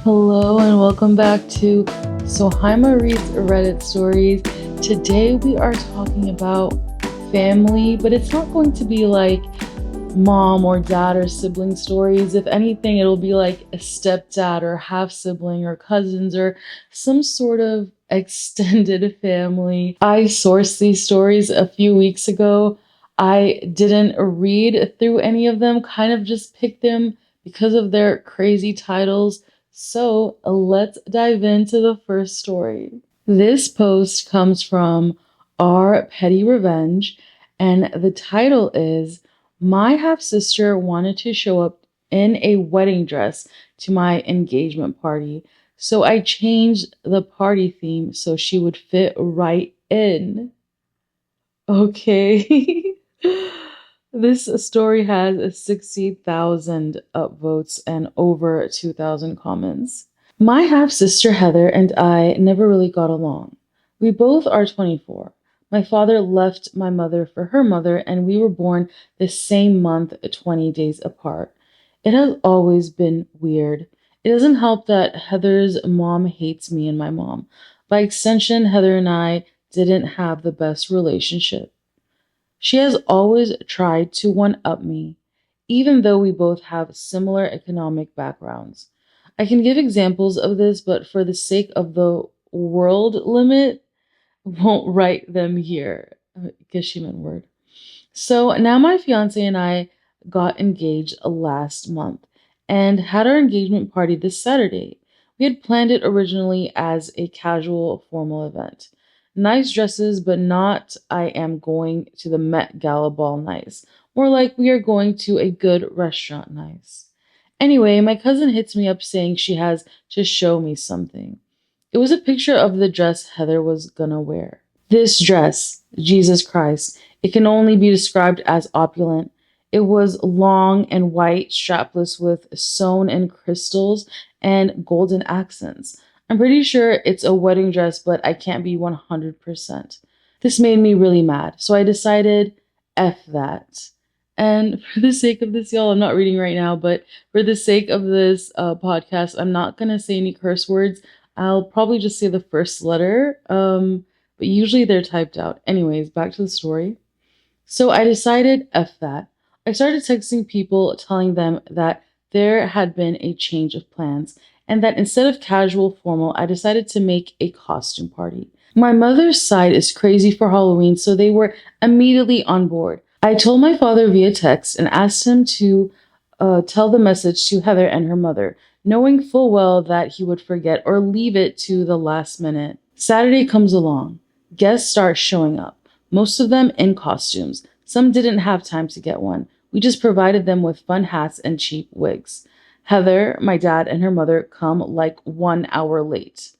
Hello and welcome back to Sohaima Reads Reddit Stories. Today we are talking about family, but it's not going to be like mom or dad or sibling stories. If anything, it'll be like a stepdad or half sibling or cousins or some sort of extended family. I sourced these stories a few weeks ago. I didn't read through any of them, kind of just picked them because of their crazy titles. So let's dive into the first story. This post comes from Our Petty Revenge, and the title is My Half Sister Wanted to Show Up in a Wedding Dress to My Engagement Party, so I changed the party theme so she would fit right in. Okay. This story has 60,000 upvotes and over 2,000 comments. My half sister Heather and I never really got along. We both are 24. My father left my mother for her mother, and we were born the same month, 20 days apart. It has always been weird. It doesn't help that Heather's mom hates me and my mom. By extension, Heather and I didn't have the best relationship. She has always tried to one-up me, even though we both have similar economic backgrounds. I can give examples of this, but for the sake of the world limit, won't write them here. Geschimen word. So now my fiance and I got engaged last month and had our engagement party this Saturday. We had planned it originally as a casual, formal event. Nice dresses, but not I am going to the Met Gala ball nice. More like we are going to a good restaurant nice. Anyway, my cousin hits me up saying she has to show me something. It was a picture of the dress Heather was gonna wear. This dress, Jesus Christ, it can only be described as opulent. It was long and white, strapless with sewn in crystals and golden accents. I'm pretty sure it's a wedding dress, but I can't be 100%. This made me really mad, so I decided, F that. And for the sake of this, y'all, I'm not reading right now, but for the sake of this podcast, I'm not going to say any curse words. I'll probably just say the first letter, but usually they're typed out. Anyways, back to the story. So I decided, F that. I started texting people telling them that there had been a change of plans and that instead of casual formal, I decided to make a costume party. My mother's side is crazy for Halloween, so they were immediately on board. I told my father via text and asked him to tell the message to Heather and her mother, knowing full well that he would forget or leave it to the last minute. Saturday comes along. Guests start showing up, most of them in costumes. Some didn't have time to get one. We just provided them with fun hats and cheap wigs. Heather, my dad, and her mother come like 1 hour late.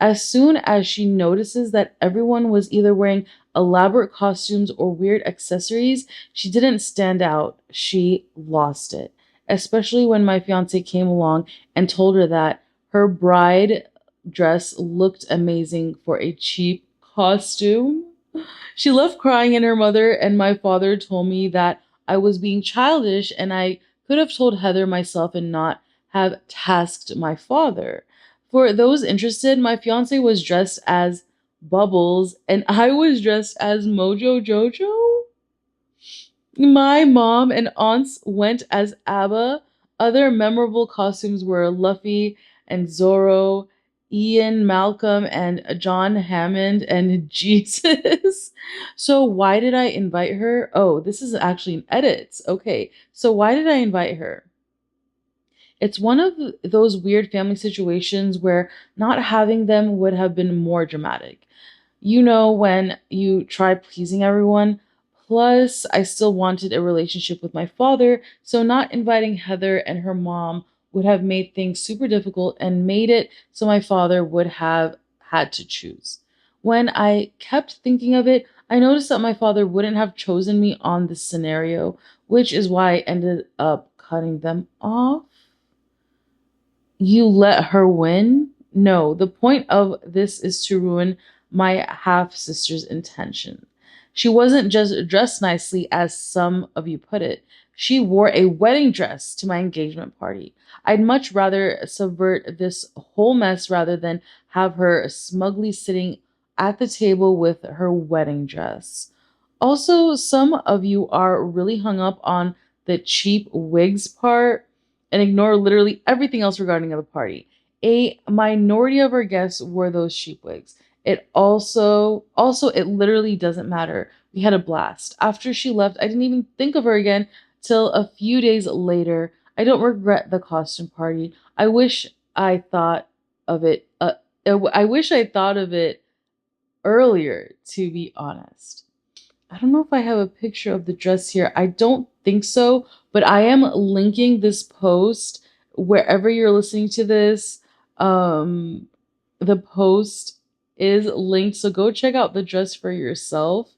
As soon as she notices that everyone was either wearing elaborate costumes or weird accessories, she didn't stand out. She lost it, especially when my fiance came along and told her that her bride dress looked amazing for a cheap costume. She left crying, and her mother and my father told me that I was being childish and I could have told Heather myself and not have tasked my father. For those interested, my fiance was dressed as Bubbles and I was dressed as Mojo Jojo. My mom and aunts went as ABBA. Other memorable costumes were Luffy and Zorro, Ian Malcolm and John Hammond and Jesus. So why did I invite her? Oh, this is actually an edit. Okay, so why did I invite her? It's one of those weird family situations where not having them would have been more dramatic. You know, when you try pleasing everyone. Plus, I still wanted a relationship with my father, so not inviting Heather and her mom would have made things super difficult and made it so my father would have had to choose. When I kept thinking of it, I noticed that my father wouldn't have chosen me on this scenario, which is why I ended up cutting them off. You let her win? No, the point of this is to ruin my half sister's intention. She wasn't just dressed nicely, as some of you put it. She wore a wedding dress to my engagement party. I'd much rather subvert this whole mess rather than have her smugly sitting at the table with her wedding dress. Also, some of you are really hung up on the cheap wigs part and ignore literally everything else regarding the party. A minority of our guests wore those cheap wigs. It it literally doesn't matter. We had a blast. After she left, I didn't even think of her again till a few days later. I don't regret the costume party. I thought of it. I wish I thought of it earlier, to be honest. I don't know if I have a picture of the dress here. I don't think so, but I am linking this post wherever you're listening to this. Um, the post is linked, so go check out the dress for yourself.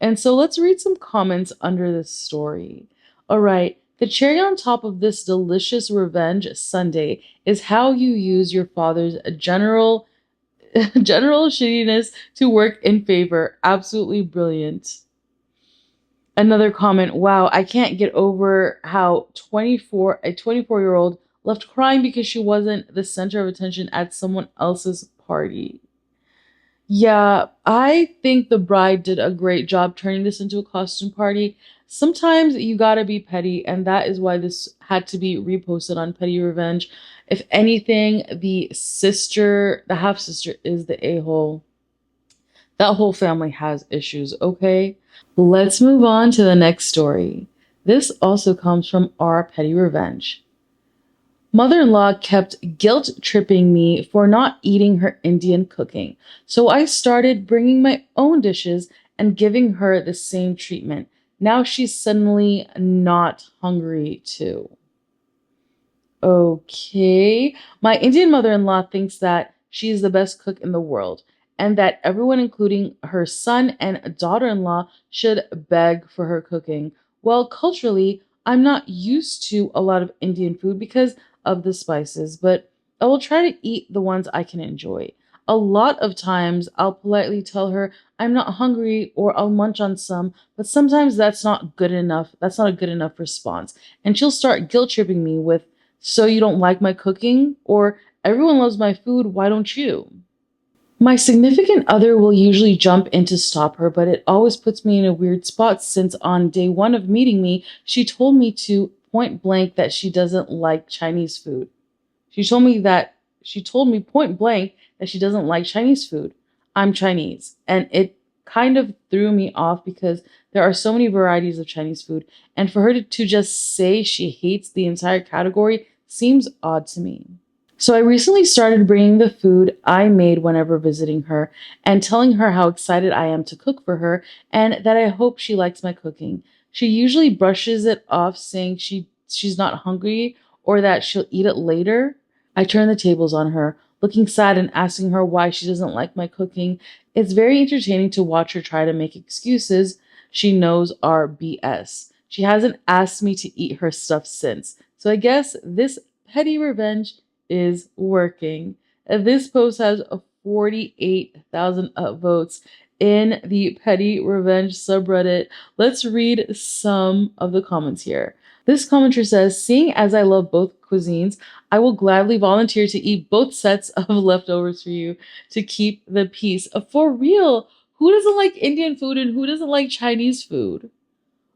And so let's read some comments under this story. All right. The cherry on top of this delicious revenge Sunday is how you use your father's general shittiness to work in favor. Absolutely brilliant. Another comment, wow, I can't get over how a 24-year-old left crying because she wasn't the center of attention at someone else's party. Yeah, I think the bride did a great job turning this into a costume party. Sometimes you gotta be petty, and that is why this had to be reposted on Petty Revenge. If anything, the half sister, is the a hole. That whole family has issues, okay? Let's move on to the next story. This also comes from our Petty Revenge. Mother in law kept guilt tripping me for not eating her Indian cooking, so I started bringing my own dishes and giving her the same treatment. Now she's suddenly not hungry too. Okay. My Indian mother in law thinks that she's the best cook in the world and that everyone, including her son and daughter in law, should beg for her cooking. Well, culturally, I'm not used to a lot of Indian food because of the spices, but I will try to eat the ones I can enjoy. A lot of times, I'll politely tell her I'm not hungry or I'll munch on some, but sometimes that's not good enough. That's not a good enough response. And she'll start guilt tripping me with, so you don't like my cooking? Or everyone loves my food, why don't you? My significant other will usually jump in to stop her, but it always puts me in a weird spot since on day one of meeting me, she told me to point blank that she doesn't like Chinese food. She told me point blank that she doesn't like Chinese food. I'm Chinese, and it kind of threw me off because there are so many varieties of Chinese food, and for her to just say she hates the entire category seems odd to me. So I recently started bringing the food I made whenever visiting her and telling her how excited I am to cook for her and that I hope she likes my cooking. She usually brushes it off saying she's not hungry or that she'll eat it later. I turn the tables on her, looking sad and asking her why she doesn't like my cooking. It's very entertaining to watch her try to make excuses she knows are BS. She hasn't asked me to eat her stuff since. So I guess this petty revenge is working. This post has 48,000 upvotes in the Petty Revenge subreddit. Let's read some of the comments here. This commenter says, seeing as I love both cuisines, I will gladly volunteer to eat both sets of leftovers for you to keep the peace. For real, who doesn't like Indian food and who doesn't like Chinese food?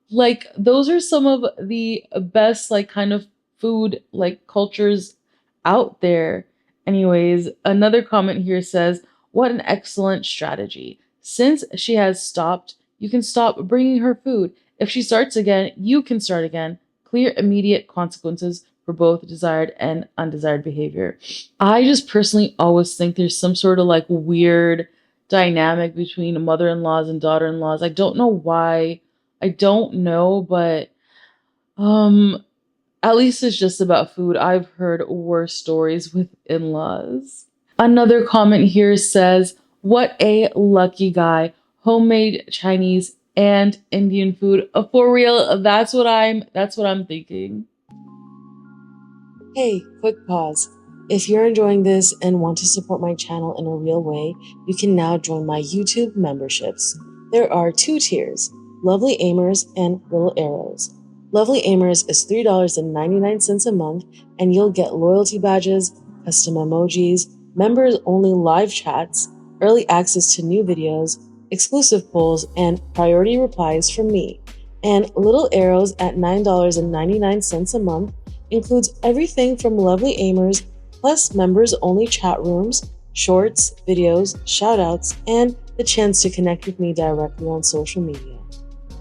Like, those are some of the best, like, kind of food, like, cultures out there. Anyways, another comment here says, what an excellent strategy. Since she has stopped, you can stop bringing her food. If she starts again, you can start again. Clear, immediate consequences for both desired and undesired behavior. I just personally always think there's some sort of like weird dynamic between mother-in-laws and daughter-in-laws. I don't know why. I don't know, but at least it's just about food. I've heard worse stories with in-laws. Another comment here says, what a lucky guy. Homemade Chinese and Indian food. For real, that's what I'm thinking. Hey, quick pause. If you're enjoying this and want to support my channel in a real way, you can now join my YouTube memberships. There are two tiers, Lovely Aimers and Little Arrows. Lovely Aimers is $3.99 a month, and you'll get loyalty badges, custom emojis, members-only live chats, early access to new videos, exclusive polls, and priority replies from me. And Little Arrows at $9.99 a month includes everything from Lovely Aimers, plus members-only chat rooms, shorts, videos, shoutouts, and the chance to connect with me directly on social media.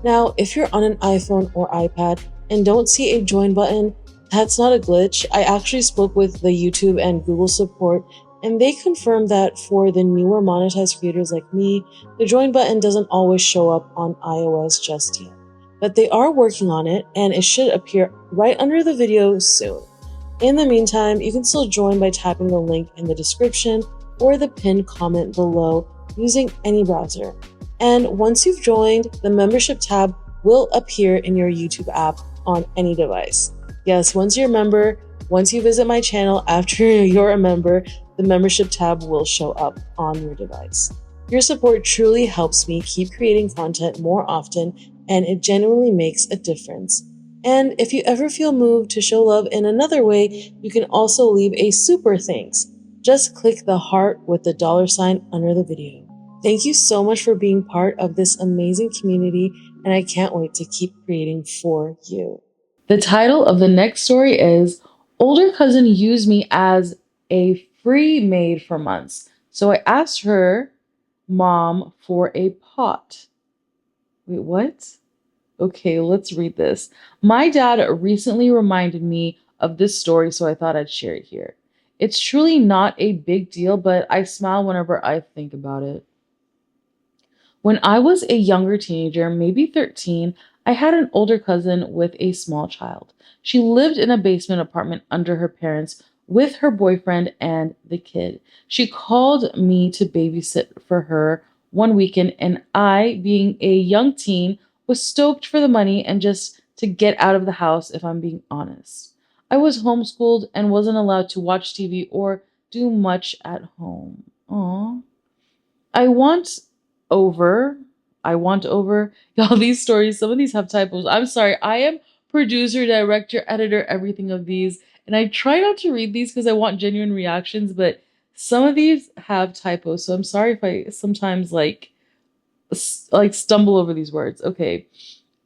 Now, if you're on an iPhone or iPad and don't see a join button, that's not a glitch. I actually spoke with the YouTube and Google support, and they confirmed that for the newer monetized creators like me, the join button doesn't always show up on iOS just yet. But they are working on it, and it should appear right under the video soon. In the meantime, you can still join by tapping the link in the description or the pinned comment below using any browser. And once you've joined, the membership tab will appear in your YouTube app on any device. Yes, once you visit my channel after you're a member, the membership tab will show up on your device. Your support truly helps me keep creating content more often, and it genuinely makes a difference. And if you ever feel moved to show love in another way, you can also leave a super thanks. Just click the heart with the $sign under the video. Thank you so much for being part of this amazing community, and I can't wait to keep creating for you. The title of the next story is Older Cousin Used Me as a Free Maid for Months. So I asked her mom for a pot. Wait, what? Okay, let's read this. My dad recently reminded me of this story, so I thought I'd share it here. It's truly not a big deal, but I smile whenever I think about it. When I was a younger teenager, maybe 13, I had an older cousin with a small child. She lived in a basement apartment under her parents with her boyfriend and the kid. She called me to babysit for her one weekend, and I, being a young teen, was stoked for the money and just to get out of the house, if I'm being honest. I was homeschooled and wasn't allowed to watch TV or do much at home. Aww. I want over. I want over. Y'all, these stories, some of these have typos. I'm sorry. I am producer, director, editor, everything of these. And I try not to read these because I want genuine reactions, but some of these have typos. So I'm sorry if I sometimes stumble over these words. Okay.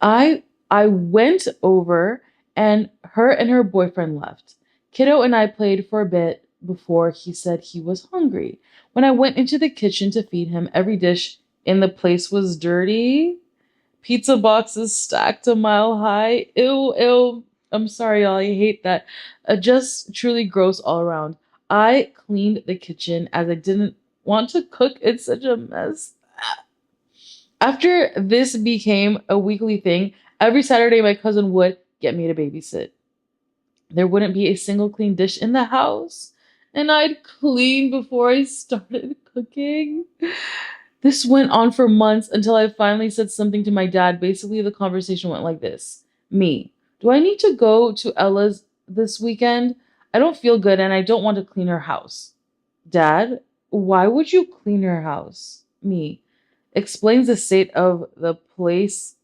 I went over and her boyfriend left. Kiddo and I played for a bit before he said he was hungry. When I went into the kitchen to feed him, every dish in the place was dirty. Pizza boxes stacked a mile high. Ew, ew. I'm sorry, y'all. I hate that. Just truly gross all around. I cleaned the kitchen as I didn't want to cook. It's such a mess. After this became a weekly thing, every Saturday my cousin would get me to babysit. There wouldn't be a single clean dish in the house, and I'd clean before I started cooking. This went on for months until I finally said something to my dad. Basically, the conversation went like this. Me, do I need to go to Ella's this weekend? I don't feel good and I don't want to clean her house. Dad, why would you clean her house? Me, explains the state of the place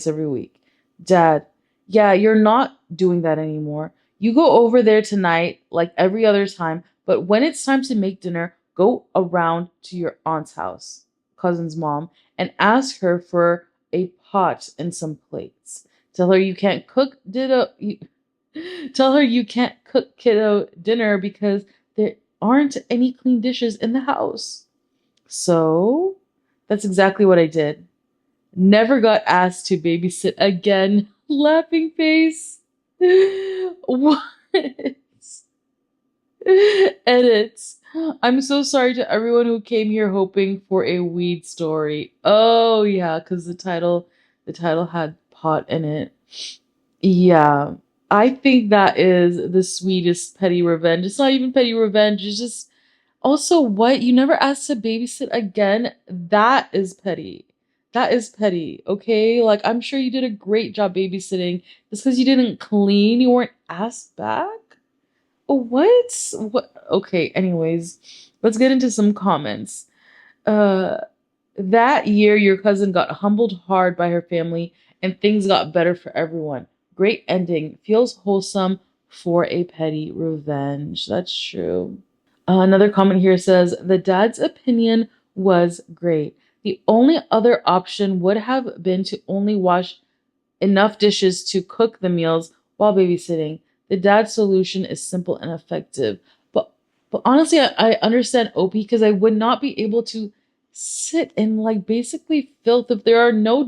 every week. Dad, yeah, you're not doing that anymore. You go over there tonight like every other time, but when it's time to make dinner, go around to your aunt's house, cousin's mom, and ask her for a pot and some plates. Tell her you can't cook tell her you can't cook kiddo dinner because there aren't any clean dishes in the house. So that's exactly what I did. Never got asked to babysit again. Laughing face. What? Edits. I'm so sorry to everyone who came here hoping for a weed story. Oh yeah, because the title had pot in it. Yeah. I think that is the sweetest petty revenge. It's not even petty revenge, it's just also what? You never asked to babysit again? That is petty. That is petty, okay? Like, I'm sure you did a great job babysitting. Just because you didn't clean, you weren't asked back? What? What? Okay, anyways, let's get into some comments. Uh, that year, your cousin got humbled hard by her family and things got better for everyone. Great ending. Feels wholesome for a petty revenge. That's true. Another comment here says the dad's opinion was great. The only other option would have been to only wash enough dishes to cook the meals while babysitting. The dad's solution is simple and effective. But but honestly, I understand OP because I would not be able to sit in like basically filth if there are no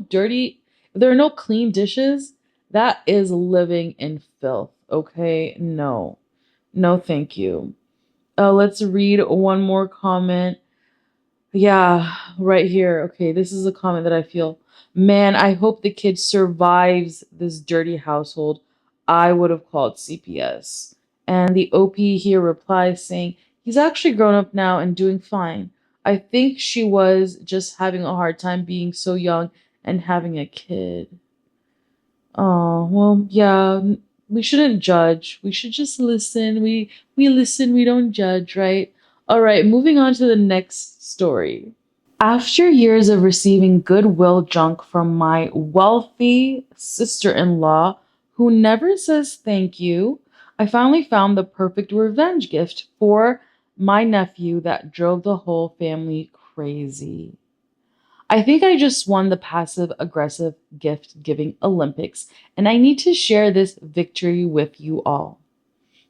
clean dishes. That is living in filth. Okay, no, no, thank you. Let's read one more comment. Yeah, right here. Okay, this is a comment that I feel, man, I hope the kid survives this dirty household. I would have called CPS. And the OP here replies saying, he's actually grown up now and doing fine. I think she was just having a hard time being so young and having a kid. Oh, well, yeah, we shouldn't judge. We should just listen. We listen, we don't judge, right? All right, moving on to the next story. After years of receiving goodwill junk from my wealthy sister in law, who never says thank you, I finally found the perfect revenge gift for my nephew that drove the whole family crazy. I think I just won the passive aggressive gift giving Olympics, and I need to share this victory with you all.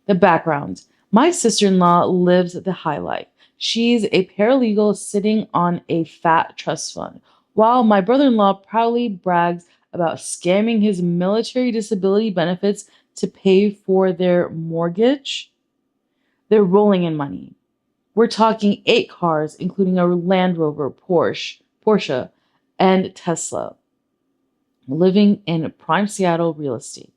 The background: my sister in law lives the high life. She's a paralegal sitting on a fat trust fund, while my brother in law proudly brags about scamming his military disability benefits to pay for their mortgage. They're rolling in money. We're talking 8 cars, including a Land Rover, Porsche, and Tesla, living in prime Seattle real estate.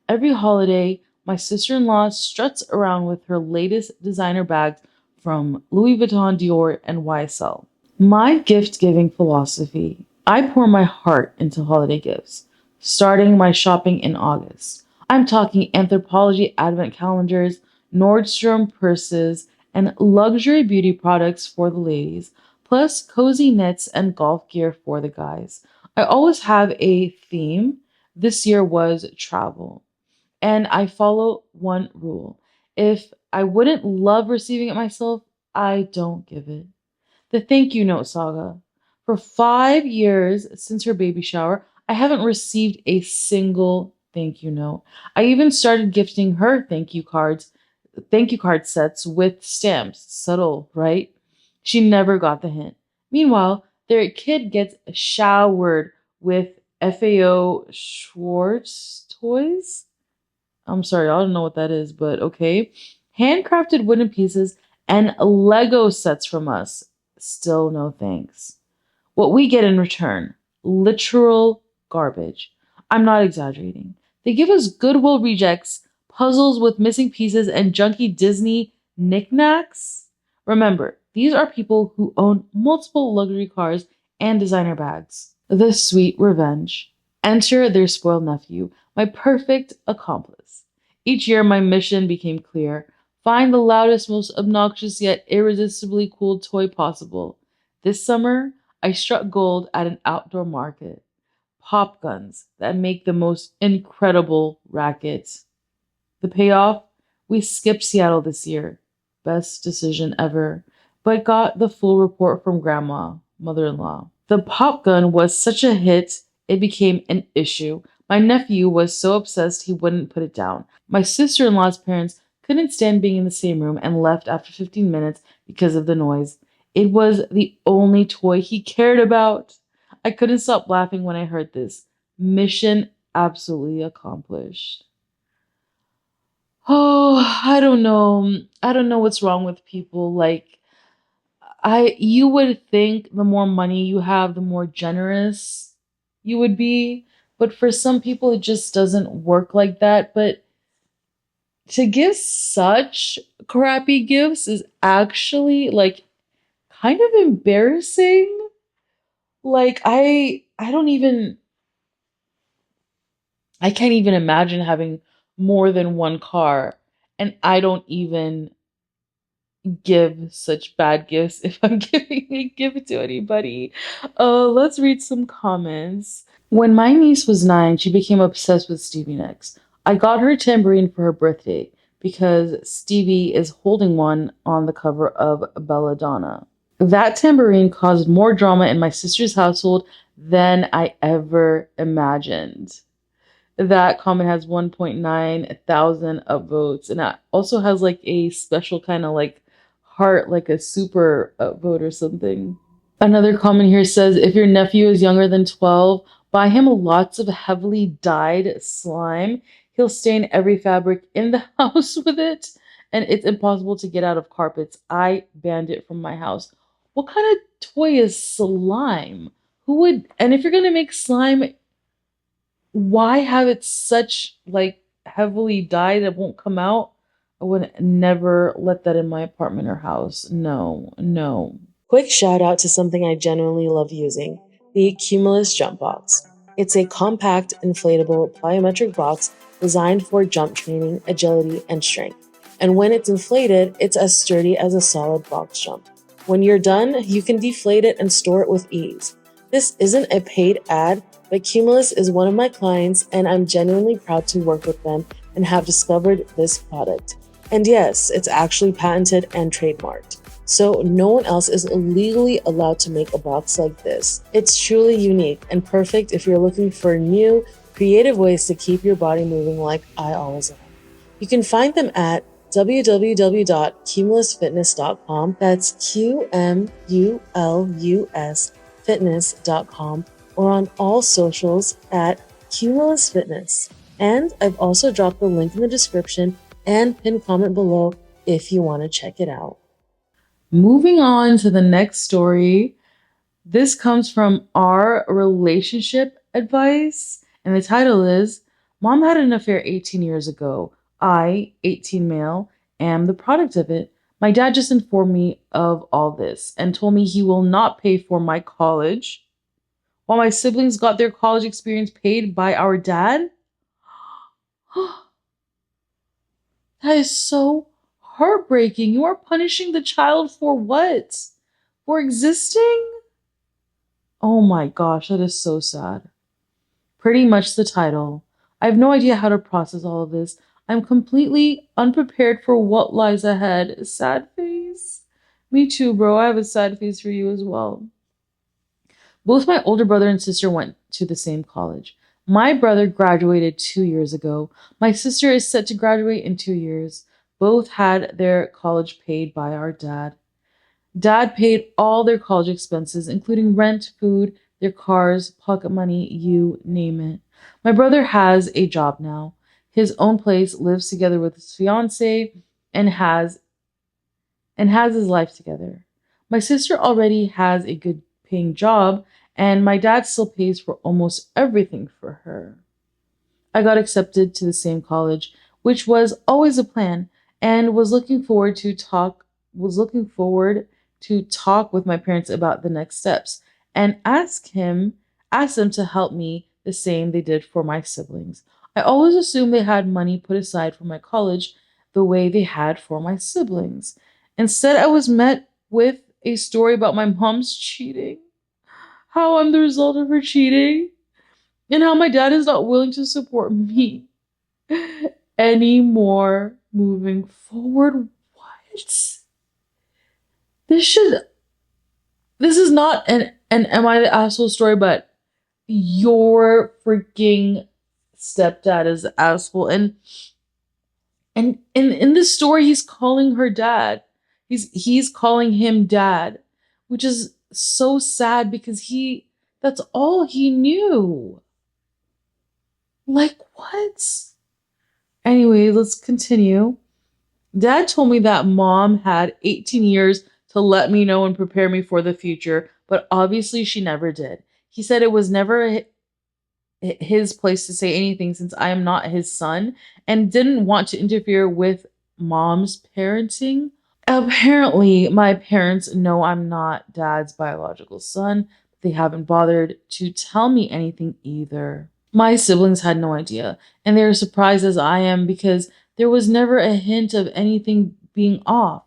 Every holiday, my sister in law struts around with her latest designer bags from Louis Vuitton, Dior, and YSL. My gift giving philosophy: I pour my heart into holiday gifts, starting my shopping in August. I'm talking anthropology advent calendars, Nordstrom purses, and luxury beauty products for the ladies, plus cozy knits and golf gear for the guys. I always have a theme. This year was travel. And I follow one rule: if I wouldn't love receiving it myself, I don't give it. The thank you note saga. For 5 years since her baby shower, I haven't received a single thank you note. I even started gifting her thank you card sets with stamps. Subtle, right? She never got the hint. Meanwhile, their kid gets showered with FAO Schwartz toys. I'm sorry, I don't know what that is, but okay. Handcrafted wooden pieces and Lego sets from us. Still no thanks. What we get in return: literal garbage. I'm not exaggerating. They give us Goodwill rejects, puzzles with missing pieces, and junky Disney knickknacks. Remember, these are people who own multiple luxury cars and designer bags. The sweet revenge. Enter their spoiled nephew, my perfect accomplice. Each year, my mission became clear: find the loudest, most obnoxious yet irresistibly cool toy possible. This summer, I struck gold at an outdoor market. Pop guns that make the most incredible rackets. The payoff? We skipped Seattle this year. Best decision ever. But got the full report from Grandma, mother in law. The pop gun was such a hit, it became an issue. My nephew was so obsessed he wouldn't put it down. My sister in law's parents couldn't stand being in the same room and left after 15 minutes because of the noise. It was the only toy he cared about. I couldn't stop laughing when I heard this. Mission absolutely accomplished. Oh, I don't know. I don't know what's wrong with people. Like, you would think the more money you have, the more generous you would be. But for some people, it just doesn't work like that. But to give such crappy gifts is actually like kind of embarrassing. Like, I can't even imagine having more than one car. And I don't even give such bad gifts if I'm giving a gift to anybody. Let's read some comments. When my niece was 9, she became obsessed with Stevie Nicks. I got her a tambourine for her birthday because Stevie is holding one on the cover of Belladonna. That tambourine caused more drama in my sister's household than I ever imagined. That comment has 1.9 thousand upvotes, and it also has like a special kind of like heart, like a super upvote or something. Another comment here says, if your nephew is younger than 12, buy him lots of heavily dyed slime. He'll stain every fabric in the house with it, and it's impossible to get out of carpets. I banned it from my house. What kind of toy is slime? Who would, and if you're gonna make slime, why have it such like heavily dyed that won't come out? I would never let that in my apartment or house. No, no. Quick shout out to something I genuinely love using, the Qmulus jump box. It's a compact, inflatable, plyometric box designed for jump training, agility, and strength. And when it's inflated, it's as sturdy as a solid box jump. When you're done, you can deflate it and store it with ease. This isn't a paid ad, but Qmulus is one of my clients, and I'm genuinely proud to work with them and have discovered this product. And yes, it's actually patented and trademarked, so no one else is legally allowed to make a box like this. It's truly unique and perfect if you're looking for new, creative ways to keep your body moving like I always am. You can find them at www.qmulusfitness.com. That's Qmulus fitness.com, or on all socials at Qmulus Fitness. And I've also dropped the link in the description and pinned comment below if you want to check it out. Moving on to the next story. This comes from our relationship advice, and the title is Mom had an affair 18 years ago. I, 18 male, am the product of it. My dad just informed me of all this and told me he will not pay for my college while my siblings got their college experience paid by our dad. That is so heartbreaking. You are punishing the child for what? For existing? Oh my gosh, that is so sad. Pretty much the title. I have no idea how to process all of this. I'm completely unprepared for what lies ahead. Sad face. Me too, bro. I have a sad face for you as well. Both my older brother and sister went to the same college. My brother graduated 2 years ago. My sister is set to graduate in 2 years. Both had their college paid by our dad. Dad paid all their college expenses, including rent, food, their cars, pocket money, you name it. My brother has a job now, his own place, lives together with his fiance, and has his life together. My sister already has a good paying job, and my dad still pays for almost everything for her. I got accepted to the same college, which was always a plan, and was looking forward to talk with my parents about the next steps and ask them to help me the same they did for my siblings. I always assumed they had money put aside for my college the way they had for my siblings. Instead, I was met with a story about my mom's cheating, how I'm the result of her cheating, and how my dad is not willing to support me anymore moving forward. What? This is not an am I the asshole story, but your freaking stepdad is the asshole. And in this story, he's calling her dad. He's calling him dad, which is so sad because that's all he knew. Like what? Anyway, let's continue. Dad told me that mom had 18 years to let me know and prepare me for the future, but obviously she never did. He said it was never his place to say anything since I am not his son and didn't want to interfere with mom's parenting. Apparently, my parents know I'm not dad's biological son, but they haven't bothered to tell me anything either. My siblings had no idea, and they were surprised as I am because there was never a hint of anything being off.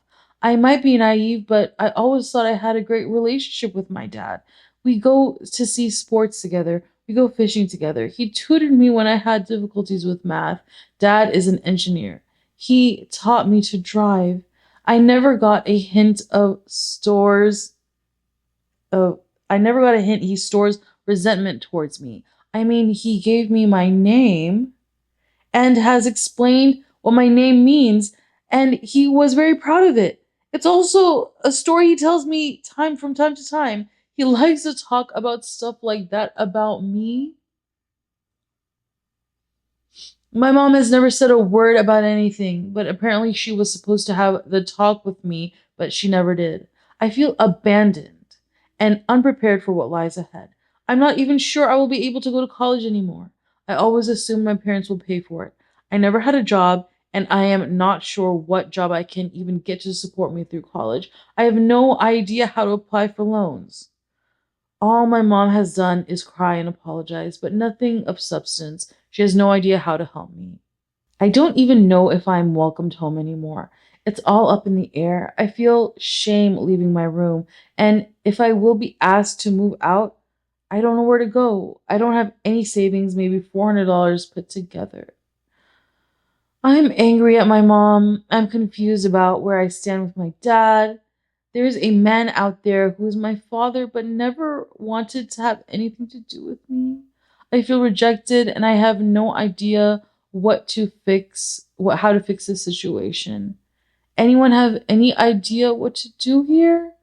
I might be naive, but I always thought I had a great relationship with my dad. We go to see sports together. We go fishing together. He tutored me when I had difficulties with math. Dad is an engineer. He taught me to drive. I never got a hint of stores of I never got a hint he stores resentment towards me. I mean, he gave me my name and has explained what my name means, and he was very proud of it. It's also a story he tells me from time to time. He likes to talk about stuff like that about me. My mom has never said a word about anything, but apparently she was supposed to have the talk with me, but she never did. I feel abandoned and unprepared for what lies ahead. I'm not even sure I will be able to go to college anymore. I always assume my parents will pay for it. I never had a job, and I am not sure what job I can even get to support me through college. I have no idea how to apply for loans. All my mom has done is cry and apologize, but nothing of substance. She has no idea how to help me. I don't even know if I'm welcomed home anymore. It's all up in the air. I feel shame leaving my room, and if I will be asked to move out, I don't know where to go. I don't have any savings, maybe $400 put together. I'm angry at my mom. I'm confused about where I stand with my dad. There's a man out there who is my father but never wanted to have anything to do with me. I feel rejected and I have no idea how to fix this situation. Anyone have any idea what to do here?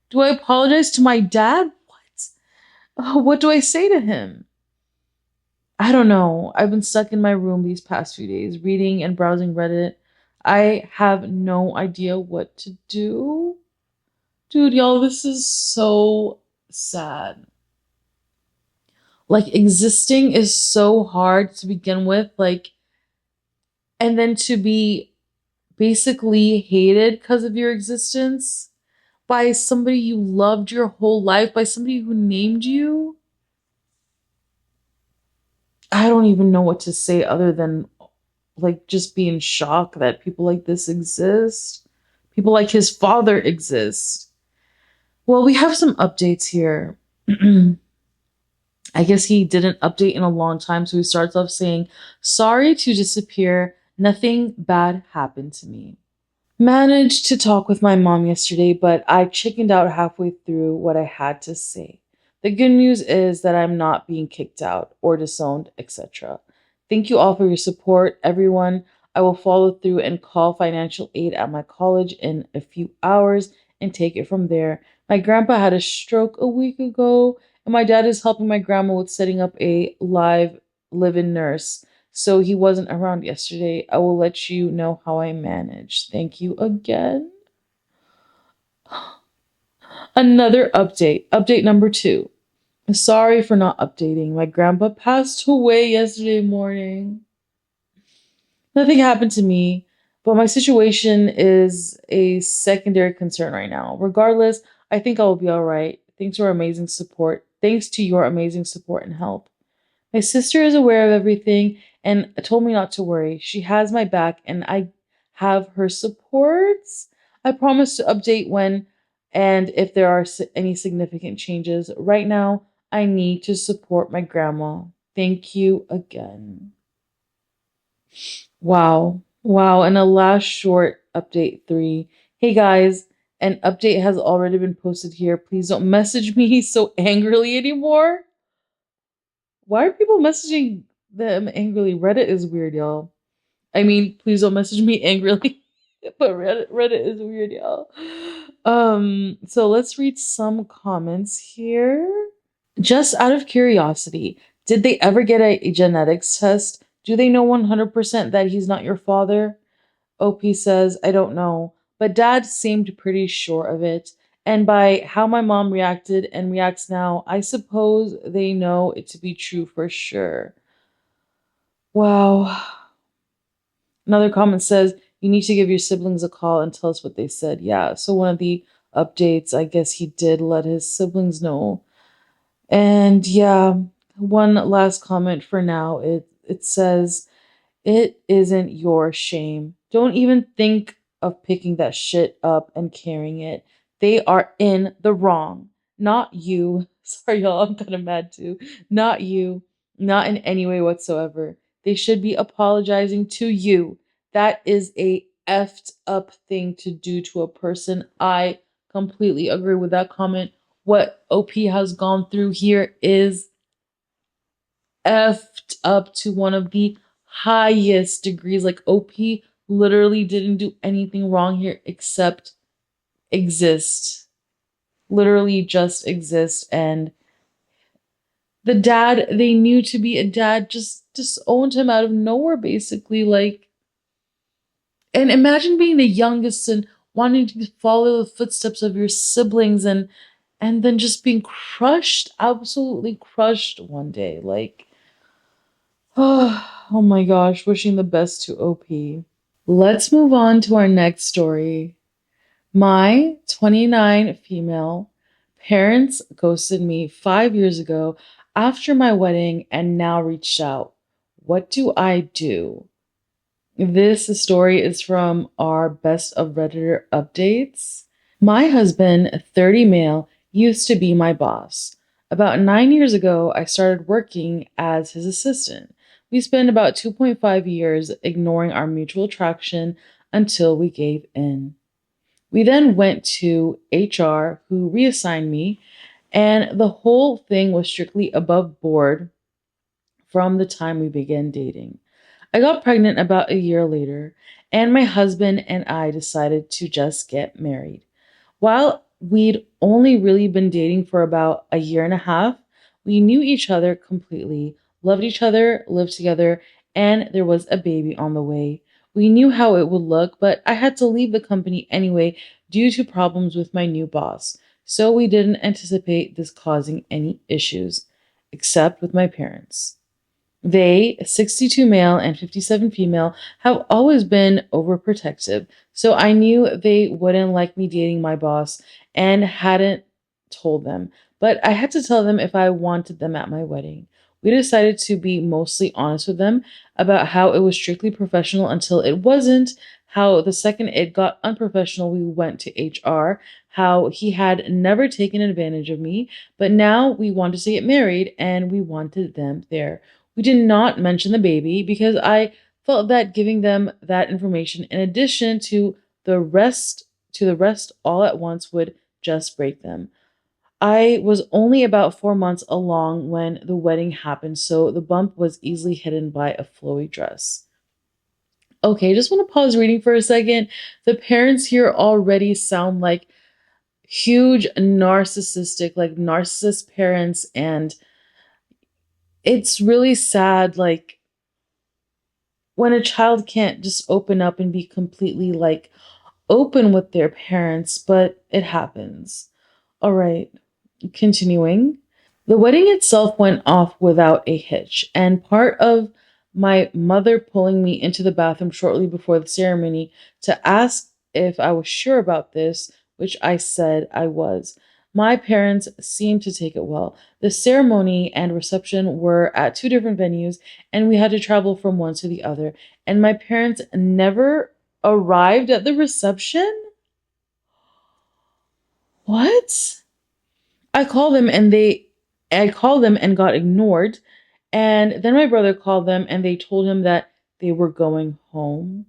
Do I apologize to my dad? What? What do I say to him? I don't know. I've been stuck in my room these past few days, reading and browsing Reddit. I have no idea what to do. Dude, y'all, this is so sad. Like, existing is so hard to begin with. Like, and then to be basically hated because of your existence by somebody you loved your whole life, by somebody who named you. I don't even know what to say other than like just be in shock that people like this exist. People like his father exist. Well, we have some updates here. I guess he didn't update in a long time, so he starts off saying, "Sorry to disappear. Nothing bad happened to me. Managed to talk with my mom yesterday, but I chickened out halfway through what I had to say. The good news is that I'm not being kicked out or disowned, etc. Thank you all for your support, everyone. I will follow through and call financial aid at my college in a few hours and take it from there. My grandpa had a stroke a week ago, and my dad is helping my grandma with setting up a live-in nurse. So he wasn't around yesterday. I will let you know how I managed. Thank you again." Another update. Update number 2. Sorry for not updating. My grandpa passed away yesterday morning. Nothing happened to me, but my situation is a secondary concern right now. Regardless, I think I will be all right. Thanks to your amazing support. Thanks to your amazing support and help. My sister is aware of everything and told me not to worry. She has my back and I have her supports. I promise to update when and if there are any significant changes. Right now, I need to support my grandma. Thank you again. Wow. Wow. And a last short update 3. Hey guys, an update has already been posted here. Please don't message me so angrily anymore. Why are people messaging them angrily? Reddit is weird, y'all. I mean, please don't message me angrily, but Reddit is weird, y'all. So let's read some comments here. Just out of curiosity, did they ever get a genetics test? Do they know 100% that he's not your father? OP says, I don't know, but dad seemed pretty sure of it. And by how my mom reacted and reacts now, I suppose they know it to be true for sure. Wow. Another comment says, you need to give your siblings a call and tell us what they said. Yeah, so one of the updates, I guess he did let his siblings know. And yeah, one last comment for now. It says, it isn't your shame. Don't even think of picking that shit up and carrying it. They are in the wrong. Not you. Sorry, y'all, I'm kind of mad too. Not you. Not in any way whatsoever. They should be apologizing to you. That is a effed up thing to do to a person. I completely agree with that comment. What OP has gone through here is effed up to one of the highest degrees. Like, OP literally didn't do anything wrong here except exist. Literally just exist. And the dad they knew to be a dad just disowned him out of nowhere, basically. Like, and imagine being the youngest and wanting to follow the footsteps of your siblings and then just being crushed, absolutely crushed one day. Like, oh my gosh, wishing the best to OP. Let's move on to our next story. My 29 female parents ghosted me 5 years ago after my wedding and now reached out. What do I do? This story is from our Best of Redditor updates. My husband, 30 male, used to be my boss. About 9 years ago, I started working as his assistant. We spent about 2.5 years ignoring our mutual attraction until we gave in. We then went to HR, who reassigned me, and the whole thing was strictly above board from the time we began dating. I got pregnant about a year later, and my husband and I decided to just get married. While we'd only really been dating for about a year and a half, we knew each other completely, loved each other, lived together, and there was a baby on the way. We knew how it would look, but I had to leave the company anyway due to problems with my new boss, so we didn't anticipate this causing any issues, except with my parents. They, 62 male and 57 female, have always been overprotective, so I knew they wouldn't like me dating my boss and hadn't told them. But I had to tell them if I wanted them at my wedding. We decided to be mostly honest with them about how it was strictly professional until it wasn't, how the second it got unprofessional, we went to HR, how he had never taken advantage of me, but now we wanted to get married and we wanted them there. We did not mention the baby because I felt that giving them that information in addition to the rest all at once would just break them. I was only about 4 months along when the wedding happened, so the bump was easily hidden by a flowy dress. Okay, just want to pause reading for a second. The parents here already sound like huge narcissistic, like narcissist parents, and it's really sad, like when a child can't just open up and be completely like open with their parents, but it happens. All right, continuing. The wedding itself went off without a hitch, and part of my mother pulling me into the bathroom shortly before the ceremony to ask if I was sure about this, which I said I was. My parents seemed to take it well. The ceremony and reception were at two different venues, and we had to travel from one to the other. And my parents never arrived at the reception? What? I called them and they I called them and got ignored. And then my brother called them and they told him that they were going home.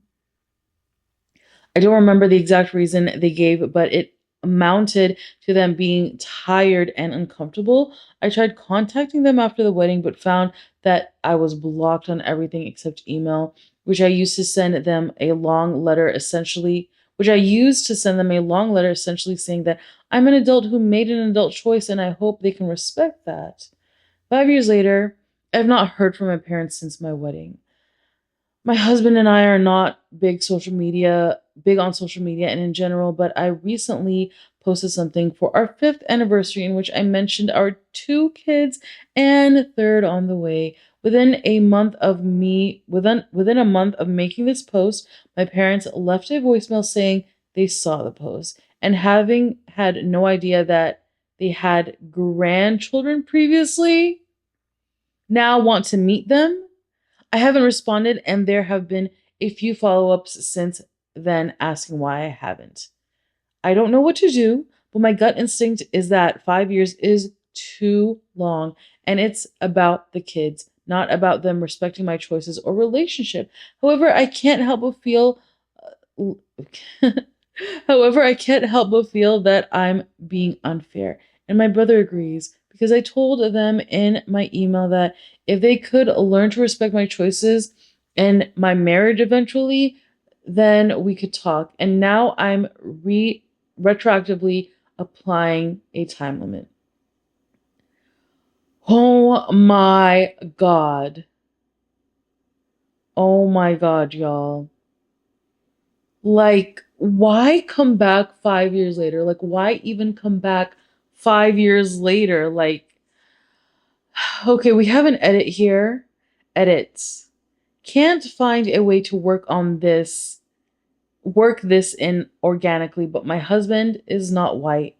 I don't remember the exact reason they gave, but it amounted to them being tired and uncomfortable. I tried contacting them after the wedding, but found that I was blocked on everything except email, which I used to send them a long letter essentially saying that I'm an adult who made an adult choice and I hope they can respect that. 5 years later, I've not heard from my parents since my wedding. My husband and I are not big on social media and in general, but I recently posted something for our fifth anniversary in which I mentioned our two kids and third on the way. Within a month of making this post, my parents left a voicemail saying they saw the post and having had no idea that they had grandchildren previously, now want to meet them. I haven't responded, and there have been a few follow ups since than asking why I haven't. I don't know what to do, but my gut instinct is that 5 years is too long, and it's about the kids, not about them respecting my choices or relationship. However, I can't help but feel However, I can't help but feel that I'm being unfair. And my brother agrees because I told them in my email that if they could learn to respect my choices and my marriage eventually, then we could talk. And now I'm retroactively applying a time limit. Oh my God. Oh my God, y'all. Like, why come back 5 years later? Like, why even come back 5 years later? Like, okay, we have an edit here. Edits. Can't find a way to work this in organically, but my husband is not white.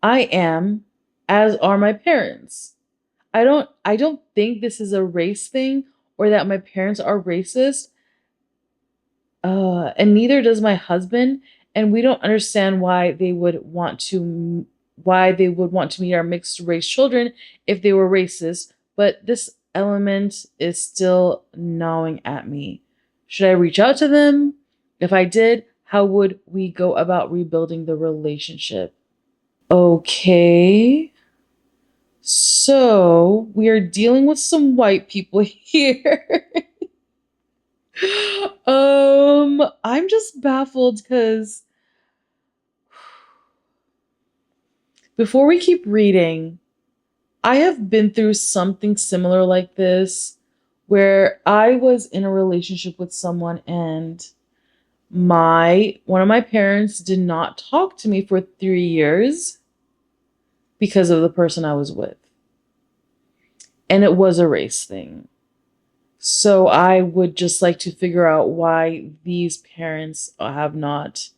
I am, as are my parents. I don't think this is a race thing or that my parents are racist. And neither does my husband, and we don't understand why they would want to meet our mixed race children if they were racist, but this element is still gnawing at me. Should I reach out to them? If I did, how would we go about rebuilding the relationship? Okay. So, we are dealing with some white people here. I'm just baffled because before we keep reading, I have been through something similar like this where I was in a relationship with someone and my one of my parents did not talk to me for 3 years because of the person I was with. And it was a race thing. So I would just like to figure out why these parents have not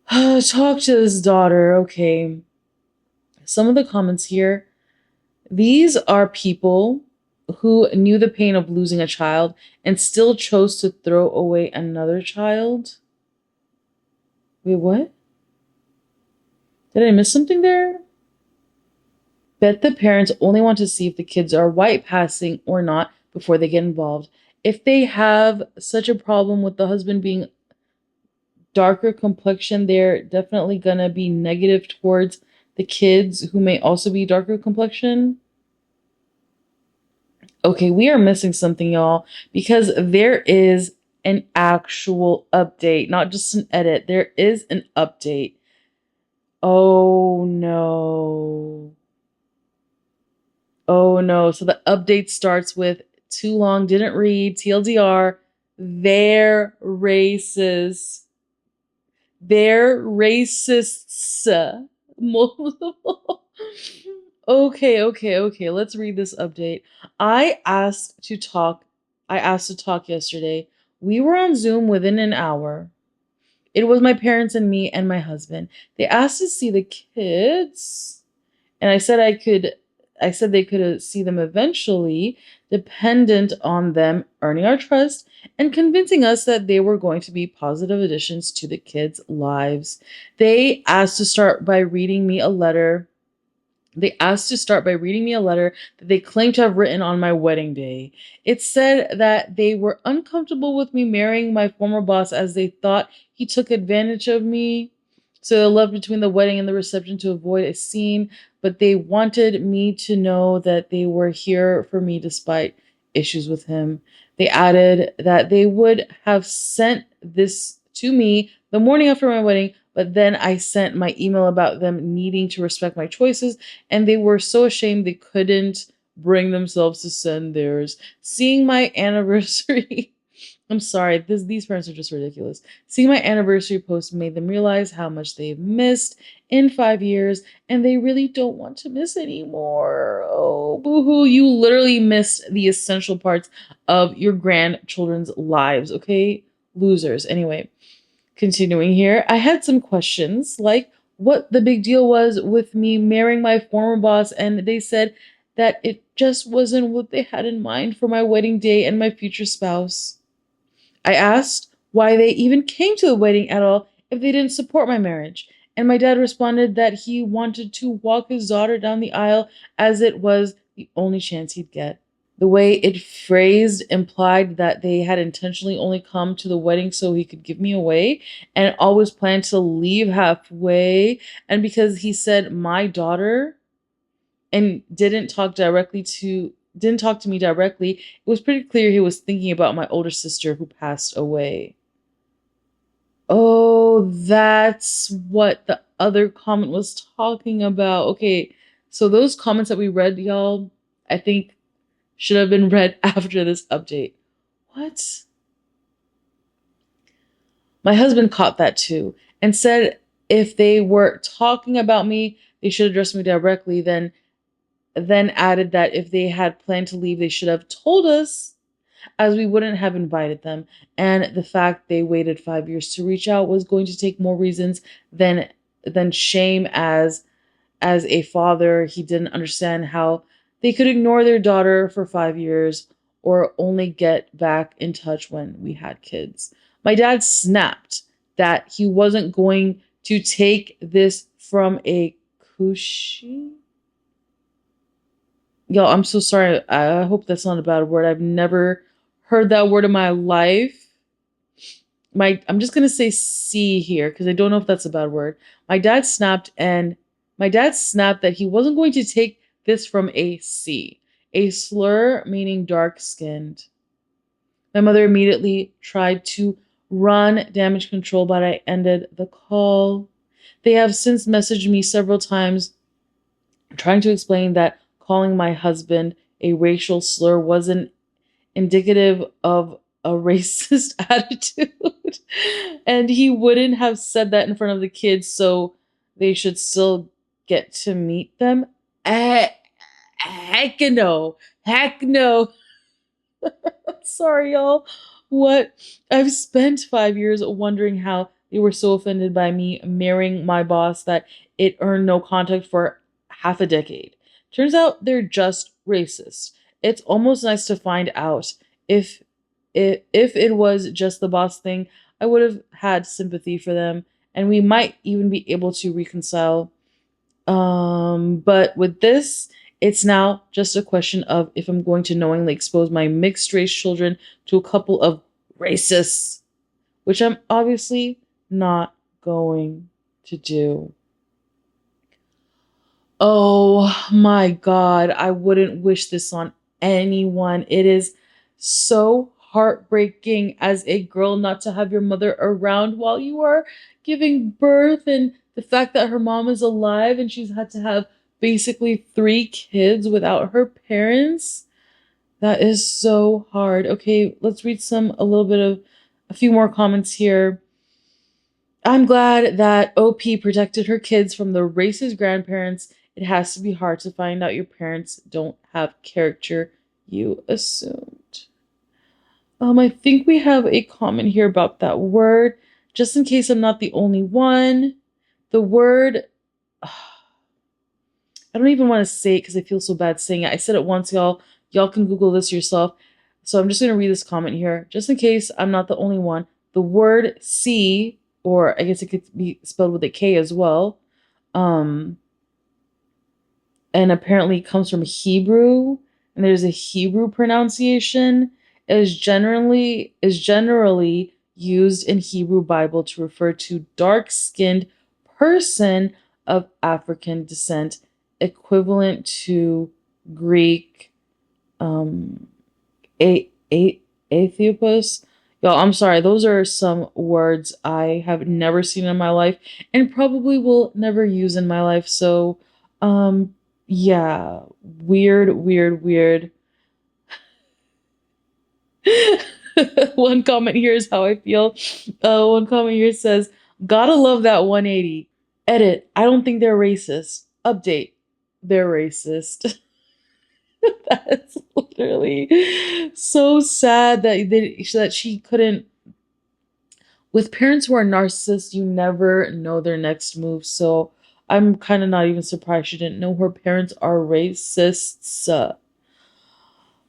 talked to this daughter. Okay. Some of the comments here, these are people who knew the pain of losing a child and still chose to throw away another child. Wait, what? Did I miss something there? Bet the parents only want to see if the kids are white passing or not before they get involved. If they have such a problem with the husband being darker complexion, they're definitely gonna be negative towards the kids who may also be darker complexion. Okay, we are missing something, y'all, because there is an actual update, not just an edit. There is an update. Oh no. Oh no. So the update starts with too long, didn't read, TLDR. They're racist. They're racists. Multiple. Okay. Let's read this update. I asked to talk. I asked to talk yesterday. We were on Zoom within an hour. It was my parents and me and my husband. They asked to see the kids, and I said they could see them eventually, dependent on them earning our trust and convincing us that they were going to be positive additions to the kids' lives. They asked to start by reading me a letter they asked to start by reading me a letter that they claimed to have written on my wedding day. It said that they were uncomfortable with me marrying my former boss as they thought he took advantage of me. So they left between the wedding and the reception to avoid a scene, but they wanted me to know that they were here for me despite issues with him. They added that they would have sent this to me the morning after my wedding, but then I sent my email about them needing to respect my choices and they were so ashamed they couldn't bring themselves to send theirs. Seeing my anniversary, I'm sorry, these parents are just ridiculous. Seeing my anniversary post made them realize how much they've missed in 5 years, and they really don't want to miss anymore. Oh, boohoo! You literally missed the essential parts of your grandchildren's lives. Okay, losers. Anyway. Continuing here, I had some questions like what the big deal was with me marrying my former boss, and they said that it just wasn't what they had in mind for my wedding day and my future spouse. I asked why they even came to the wedding at all if they didn't support my marriage. And my dad responded that he wanted to walk his daughter down the aisle as it was the only chance he'd get. The way it phrased implied that they had intentionally only come to the wedding so he could give me away and always planned to leave halfway. And because he said my daughter and didn't talk to me directly, it was pretty clear he was thinking about my older sister who passed away. Oh, that's what the other comment was talking about. Okay, so those comments that we read, y'all, I think should have been read after this update. What? My husband caught that too and said if they were talking about me, they should address me directly, then added that if they had planned to leave, they should have told us, as we wouldn't have invited them. And the fact they waited 5 years to reach out was going to take more reasons than shame. As a father, he didn't understand how they could ignore their daughter for 5 years or only get back in touch when we had kids. My dad snapped that he wasn't going to take this from a kushi. Y'all, I'm so sorry. I hope that's not a bad word. I've never heard that word in my life. I'm just gonna say C here because I don't know if that's a bad word. My dad snapped that he wasn't going to take this from a C, a slur meaning dark skinned. My mother immediately tried to run damage control, but I ended the call. They have since messaged me several times trying to explain that calling my husband a racial slur wasn't indicative of a racist attitude. And he wouldn't have said that in front of the kids, so they should still get to meet them. Heck no. Heck no. Sorry, y'all. What? I've spent 5 years wondering how they were so offended by me marrying my boss that it earned no contact for half a decade. Turns out they're just racist. It's almost nice to find out. If if it was just the boss thing, I would have had sympathy for them, and we might even be able to reconcile. But with this, it's now just a question of if I'm going to knowingly expose my mixed race children to a couple of racists, which I'm obviously not going to do. Oh my God, I wouldn't wish this on anyone. It is so heartbreaking as a girl not to have your mother around while you are giving birth, and the fact that her mom is alive and she's had to have basically 3 kids without her parents. That is so hard. Okay, let's read a few more comments here. I'm glad that OP protected her kids from the racist grandparents. It has to be hard to find out your parents don't have character you assumed. I think we have a comment here about that word. Just in case I'm not the only one. The word, I don't even want to say it because I feel so bad saying it. I said it once, y'all. Y'all can Google this yourself. So I'm just going to read this comment here. Just in case I'm not the only one. The word see, or I guess it could be spelled with a K as well, and apparently comes from Hebrew, and there's a Hebrew pronunciation, is generally used in Hebrew Bible to refer to dark-skinned person of African descent, equivalent to Greek a Aethiopus. Y'all, I'm sorry. Those are some words I have never seen in my life and probably will never use in my life. So, yeah, weird, weird, weird. One comment here is how I feel. One comment here says, "Gotta love that 180." Edit. I don't think they're racist. Update. They're racist. That's literally so sad that she couldn't. With parents who are narcissists, you never know their next move. So I'm kind of not even surprised she didn't know her parents are racists.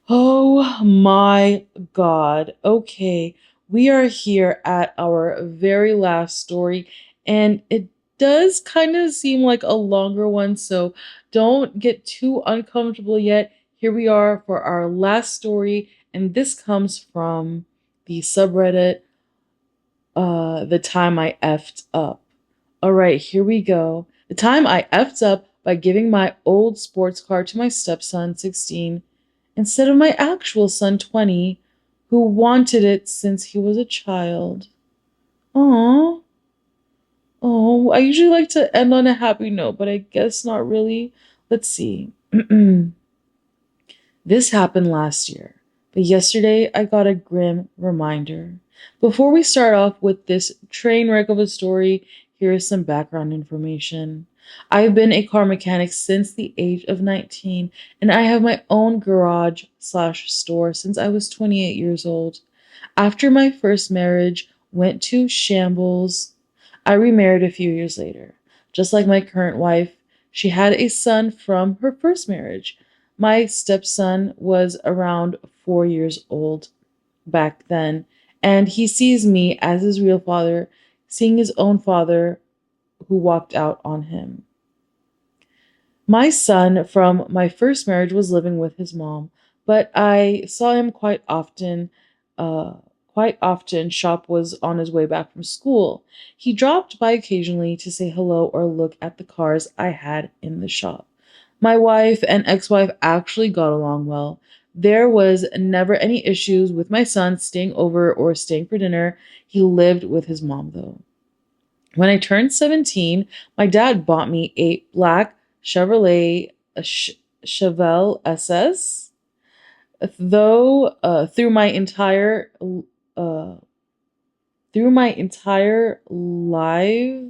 Oh my God. Okay. We are here at our very last story, and it does kind of seem like a longer one, so don't get too uncomfortable yet. Here we are for our last story, and this comes from the subreddit, The Time I Effed Up. All right, here we go. The time I effed up by giving my old sports car to my stepson, 16, instead of my actual son, 20, who wanted it since he was a child. Aww. Oh, I usually like to end on a happy note, but I guess not really. Let's see. This happened last year, but yesterday I got a grim reminder. Before we start off with this train wreck of a story, here is some background information. I've been a car mechanic since the age of 19, and I have my own garage/store since I was 28 years old. After my first marriage went to shambles, I remarried a few years later. Just like my current wife, she had a son from her first marriage. My stepson was around 4 years old back then, and he sees me as his real father, seeing his own father who walked out on him. My son from my first marriage was living with his mom, but I saw him quite often. Quite often, Shop was on his way back from school. He dropped by occasionally to say hello or look at the cars I had in the shop. My wife and ex-wife actually got along well. There was never any issues with my son staying over or staying for dinner. He lived with his mom though. When I turned 17, my dad bought me a black Chevrolet Chevelle SS. Though uh, through my entire life,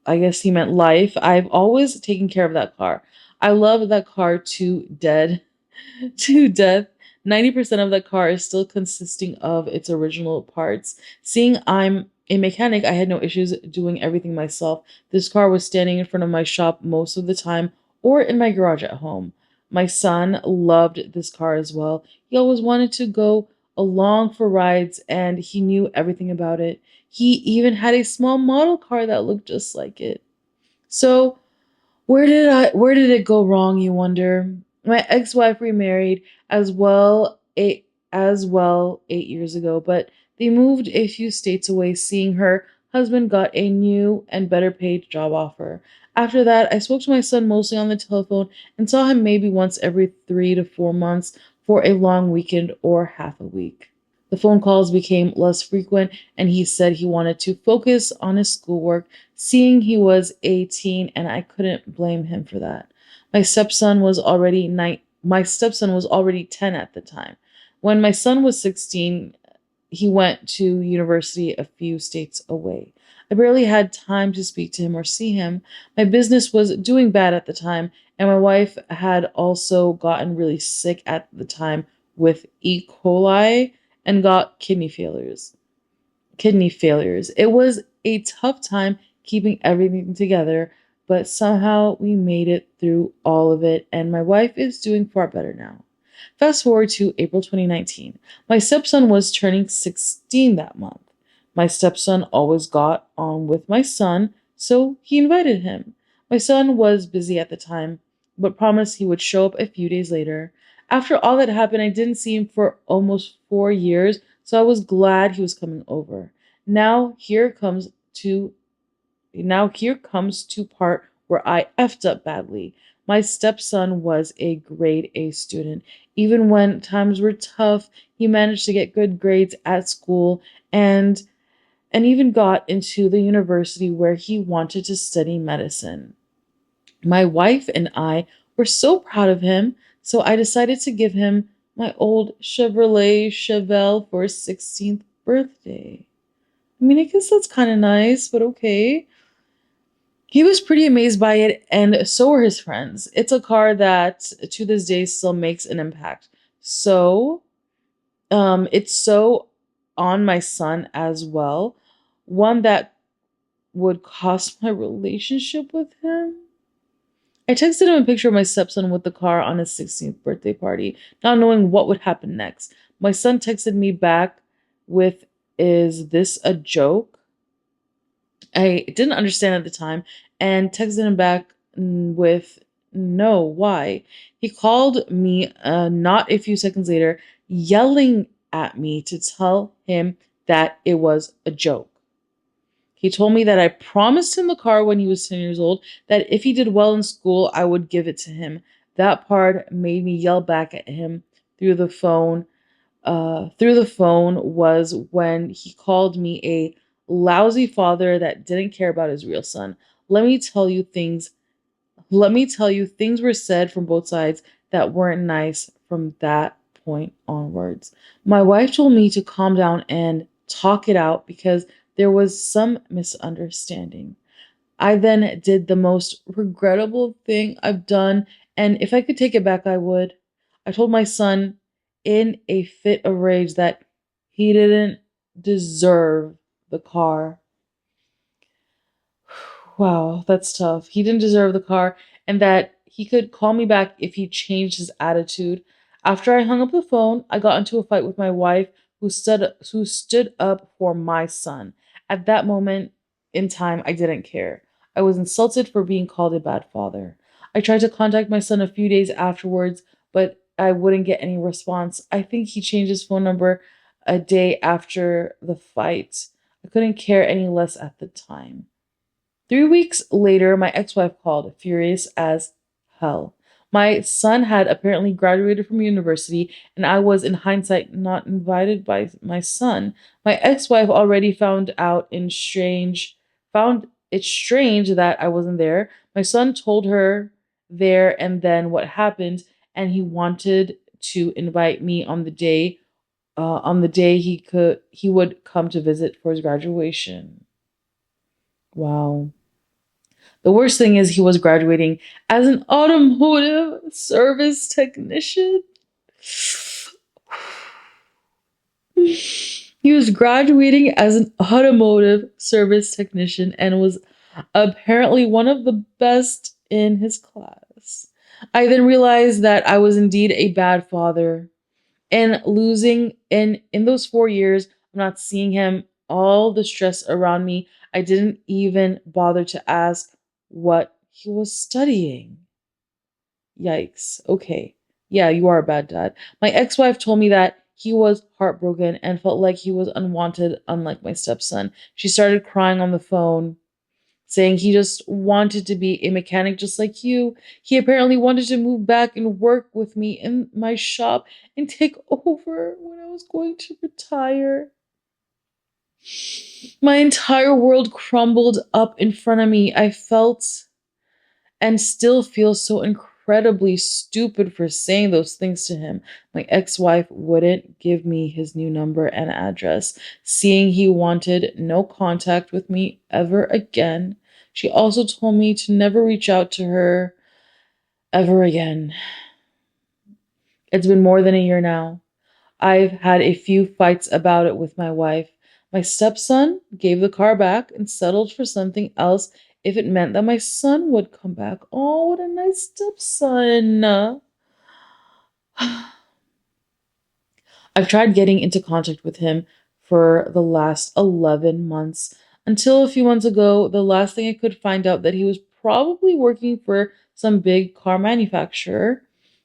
I guess he meant life, I've always taken care of that car. I love that car to dead to death. 90% of the car is still consisting of its original parts. Seeing I'm a mechanic, I had no issues doing everything myself. This car was standing in front of my shop most of the time or in my garage at home. My son loved this car as well. He always wanted to go along for rides and he knew everything about it. He even had a small model car that looked just like it. So, where did it go wrong, you wonder? My ex-wife remarried as well 8 years ago, but they moved a few states away, seeing her husband got a new and better paid job offer. After that, I spoke to my son mostly on the telephone and saw him maybe once every 3 to 4 months for a long weekend or half a week. The phone calls became less frequent, and he said he wanted to focus on his schoolwork, seeing he was 18, and I couldn't blame him for that. My stepson was already 10 at the time. When my son was 16, he went to university a few states away. I barely had time to speak to him or see him. My business was doing bad at the time, and my wife had also gotten really sick at the time with E. coli and got kidney failures. It was a tough time keeping everything together, but somehow we made it through all of it, and my wife is doing far better now. Fast forward to April 2019. My stepson was turning 16 that month. My stepson always got on with my son, so he invited him. My son was busy at the time, but promised he would show up a few days later. After all that happened, I didn't see him for almost 4 years, so I was glad he was coming over. Now here comes to now here comes to part where I effed up badly. My stepson was a grade A student. Even when times were tough, he managed to get good grades at school and even got into the university where he wanted to study medicine. My wife and I were so proud of him, so I decided to give him my old Chevrolet Chevelle for his 16th birthday. I mean, I guess that's kind of nice, but okay. He was pretty amazed by it, and so were his friends. It's a car that to this day still makes an impact. So, it's so on my son as well. One that would cost my relationship with him. I texted him a picture of my stepson with the car on his 16th birthday party, not knowing what would happen next. My son texted me back with, "Is this a joke?" I didn't understand at the time and texted him back with, "No, why?" He called me not a few seconds later, yelling at me to tell him that it was a joke. He told me that I promised him the car when he was 10 years old, that if he did well in school, I would give it to him. That part made me yell back at him through the phone. Through the phone was when he called me a lousy father that didn't care about his real son. Let me tell you things. Let me tell you, things were said from both sides that weren't nice from that point onwards. My wife told me to calm down and talk it out because there was some misunderstanding. I then did the most regrettable thing I've done, and if I could take it back, I would. I told my son in a fit of rage that he didn't deserve the car. Wow, that's tough. He didn't deserve the car, and that he could call me back if he changed his attitude. After I hung up the phone, I got into a fight with my wife, who stood up for my son. At that moment in time, I didn't care. I was insulted for being called a bad father. I tried to contact my son a few days afterwards, but I wouldn't get any response. I think he changed his phone number a day after the fight. I couldn't care any less at the time. 3 weeks later, my ex wife called, furious as hell. My son had apparently graduated from university, and I was, in hindsight, not invited by my son. My ex wife already found it strange that I wasn't there. My son told her there and then what happened, and he wanted to invite me on the day he would come to visit for his graduation. Wow. The worst thing is he was graduating as an automotive service technician. He was graduating as an automotive service technician and was apparently one of the best in his class. I then realized that I was indeed a bad father. And losing in those 4 years of not seeing him, all the stress around me, I didn't even bother to ask what he was studying. Yikes. Okay. Yeah, you are a bad dad. My ex-wife told me that he was heartbroken and felt like he was unwanted, unlike my stepson. She started crying on the phone, saying he just wanted to be a mechanic just like you. He apparently wanted to move back and work with me in my shop and take over when I was going to retire. My entire world crumbled up in front of me. I felt and still feel so incredibly stupid for saying those things to him. My ex wife wouldn't give me his new number and address, seeing he wanted no contact with me ever again. She also told me to never reach out to her ever again. It's been more than a year now. I've had a few fights about it with my wife. My stepson gave the car back and settled for something else if it meant that my son would come back. Oh, what a nice stepson. I've tried getting into contact with him for the last 11 months until a few months ago. The last thing I could find out that he was probably working for some big car manufacturer,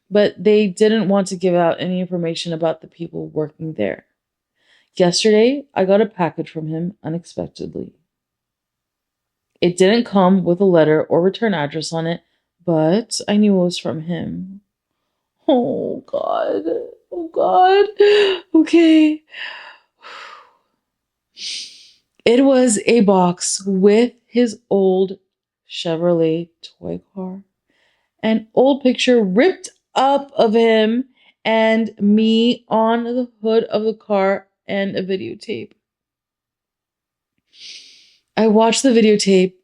but they didn't want to give out any information about the people working there. Yesterday, I got a package from him unexpectedly. It didn't come with a letter or return address on it, but I knew it was from him. Oh, God. Oh, God. Okay. It was a box with his old Chevrolet toy car. An old picture ripped up of him and me on the hood of the car and a videotape. I watched the videotape.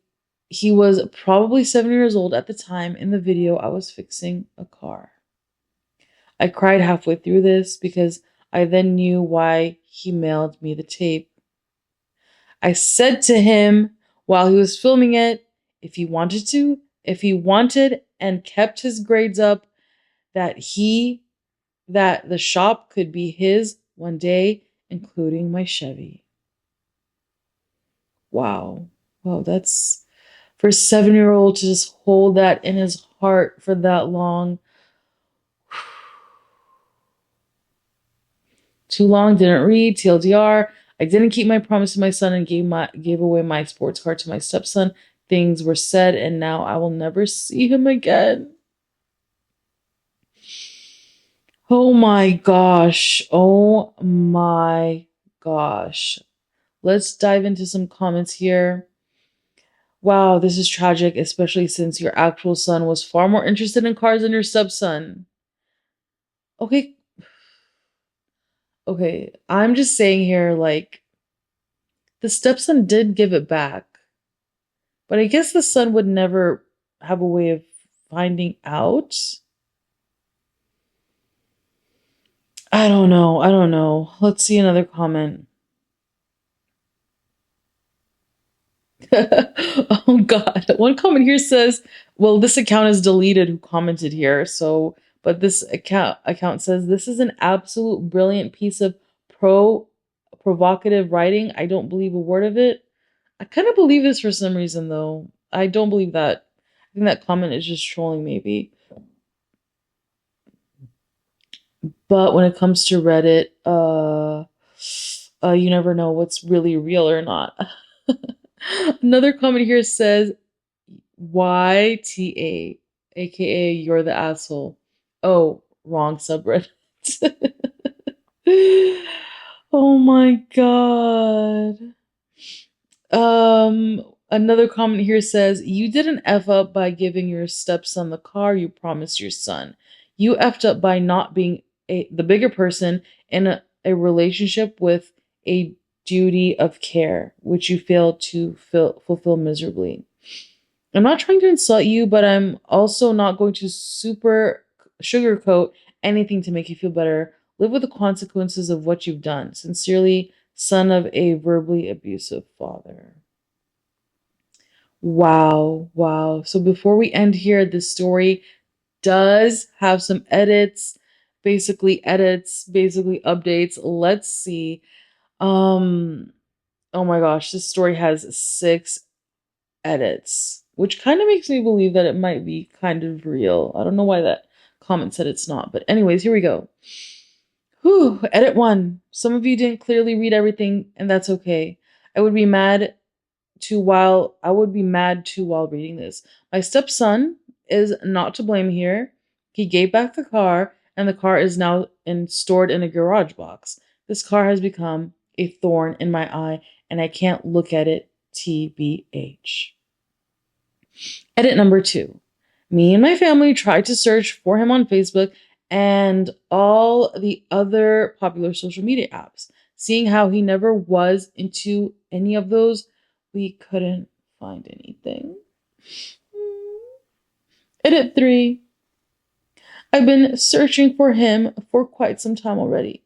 He was probably 7 years old at the time. In the video, I was fixing a car. I cried halfway through this because I then knew why he mailed me the tape. I said to him while he was filming it, if he wanted and kept his grades up, that the shop could be his one day including my Chevy. Wow. Wow, that's for a 7-year-old to just hold that in his heart for that long. Too long, didn't read, TLDR. I didn't keep my promise to my son and gave away my sports car to my stepson. Things were said, and now I will never see him again. Oh my gosh. Oh my gosh. Let's dive into some comments here. Wow, this is tragic, especially since your actual son was far more interested in cars than your stepson. Okay, okay. I'm just saying here, like, the stepson did give it back, but I guess the son would never have a way of finding out. I don't know. I don't know. Let's see another comment. Oh God. One comment here says, well, this account is deleted who commented here. So, but this account says this is an absolute brilliant piece of provocative writing. I don't believe a word of it. I kind of believe this for some reason though. I don't believe that. I think that comment is just trolling maybe. But when it comes to Reddit, you never know what's really real or not. Another comment here says YTA, aka you're the asshole. Oh, wrong subreddit. Oh my god. Another comment here says, you didn't F up by giving your stepson the car you promised your son. You effed up by not being the bigger person in a relationship with a duty of care, which you failed to fulfill miserably. I'm not trying to insult you, but I'm also not going to super sugarcoat anything to make you feel better. Live with the consequences of what you've done. Sincerely, son of a verbally abusive father. Wow, wow. So before we end here, this story does have some basically updates. Let's see. Um, oh my gosh, this story has 6 edits, which kind of makes me believe that it might be kind of real. I don't know why that comment said it's not, but anyways, here we go. Whew, edit 1. Some of you didn't clearly read everything, and that's okay. I would be mad too while reading this. My stepson is not to blame here. He gave back the car, and the car is now stored in a garage box. This car has become a thorn in my eye, and I can't look at it. TBH. Edit number 2. Me and my family tried to search for him on Facebook and all the other popular social media apps. Seeing how he never was into any of those, we couldn't find anything. Edit 3. I've been searching for him for quite some time already.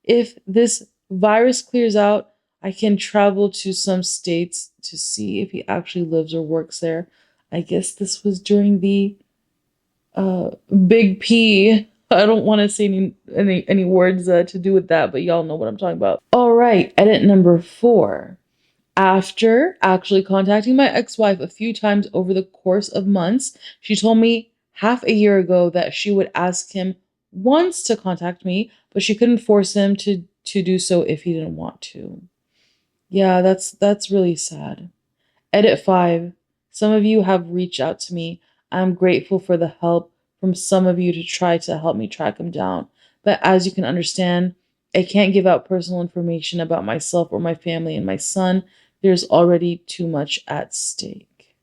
If this virus clears out, I can travel to some states to see if he actually lives or works there. I guess this was during the big P. I don't want to say any words to do with that, but y'all know what I'm talking about. All right, edit number 4. After actually contacting my ex-wife a few times over the course of months, she told me half a year ago that she would ask him once to contact me, but she couldn't force him to do so if he didn't want to. Yeah, that's really sad. Edit 5. Some of you have reached out to me. I'm grateful for the help from some of you to try to help me track him down. But as you can understand, I can't give out personal information about myself or my family and my son. There's already too much at stake.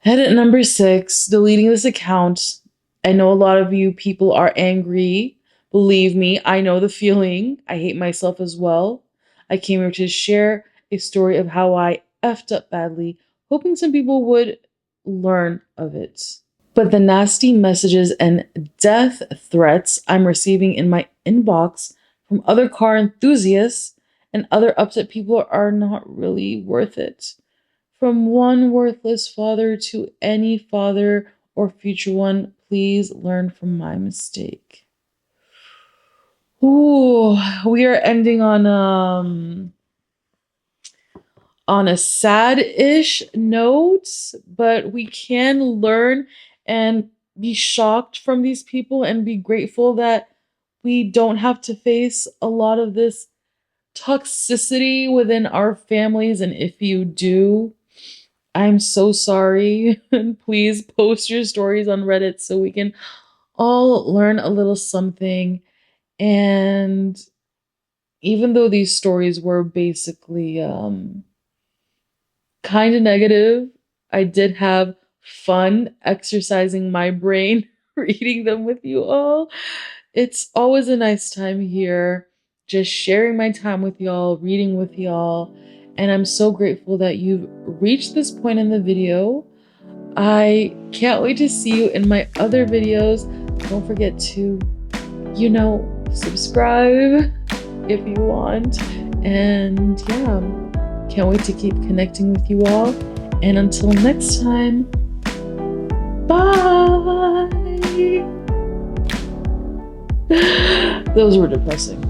Edit number 6, deleting this account. I know a lot of you people are angry. Believe me, I know the feeling. I hate myself as well. I came here to share a story of how I effed up badly, hoping some people would learn of it. But the nasty messages and death threats I'm receiving in my inbox from other car enthusiasts and other upset people are not really worth it. From one worthless father to any father or future one, please learn from my mistake. Ooh, we are ending on a sad-ish note, but we can learn and be shocked from these people and be grateful that we don't have to face a lot of this toxicity within our families. And if you do, I'm so sorry. And please post your stories on Reddit so we can all learn a little something. And even though these stories were basically kind of negative, I did have fun exercising my brain reading them with you all. It's always a nice time here, just sharing my time with y'all, reading with y'all. And I'm so grateful that you've reached this point in the video. I can't wait to see you in my other videos. Don't forget to, subscribe if you want. And yeah, can't wait to keep connecting with you all. And until next time, bye. Those were depressing.